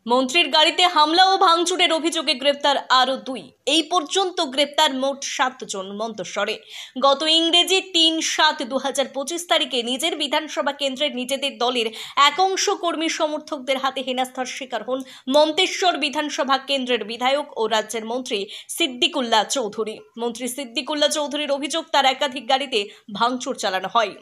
মন্ত্রীর গাড়িতে হামলা ও ভাঙচুরের অভিযোগে গ্রেপ্তার আরও 2। এই পর্যন্ত গ্রেপ্তার মোট 7 জন মন্তেশ্বরে। গত ইংরেজি 3/7/2025 তারিখে নিজের বিধানসভা কেন্দ্রের নিজেদের দলের একাংশ কর্মী সমর্থকদের হাতে হেনস্থার শিকার হন মন্তেশ্বর বিধানসভা কেন্দ্রের বিধায়ক ও রাজ্যের মন্ত্রী সিদ্দিকুল্লাহ চৌধুরী। মন্ত্রী সিদ্দিকুল্লাহ চৌধুরীর অভিযোগ, তার একাধিক গাড়িতে ভাঙচুর চালানো হয়।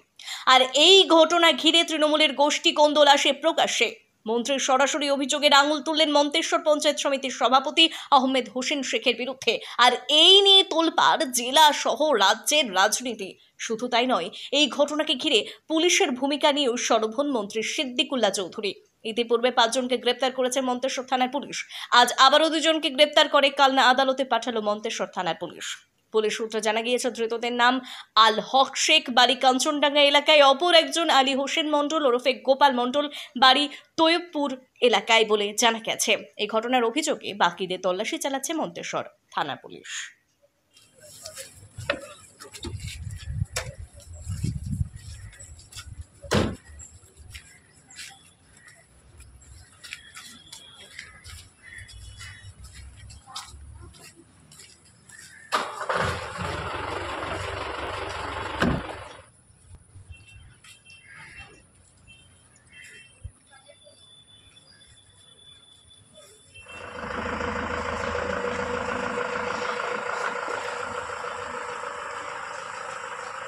আর এই ঘটনা ঘিরে তৃণমূলের গোষ্ঠী কোন্দল আসে প্রকাশ্যে। মন্ত্রীর সরাসরি অভিযোগের আঙুল তুললেন মন্তেশ্বর পঞ্চায়েত সমিতির সভাপতি আহমেদ হোসেন শেখের বিরুদ্ধে। আর এই নিয়ে তোলপাড় জেলা সহ রাজ্যের রাজনীতি। শুধু তাই নয়, এই ঘটনাকে ঘিরে পুলিশের ভূমিকা নিয়েও সরব হন মন্ত্রী সিদ্দিকুল্লাহ চৌধুরী। ইতিপূর্বে 5 জনকে গ্রেপ্তার করেছে মন্তেশ্বর থানার পুলিশ। আজ আবারও 2 জনকে গ্রেপ্তার করে কালনা আদালতে পাঠালো মন্তেশ্বর থানার পুলিশ। পুলিশ সূত্রে জানা গিয়েছে, ধৃতদের নাম আল হক শেখ, বাড়ি কাঞ্চনডাঙ্গা এলাকায়। অপর একজন আলী হোসেন মণ্ডল ওরফে গোপাল মণ্ডল, বাড়ি তৈয়বপুর এলাকায় বলে জানা গেছে। এই ঘটনার অভিযোগে বাকিদের তল্লাশি চালাচ্ছে মন্তেশ্বর থানা পুলিশ।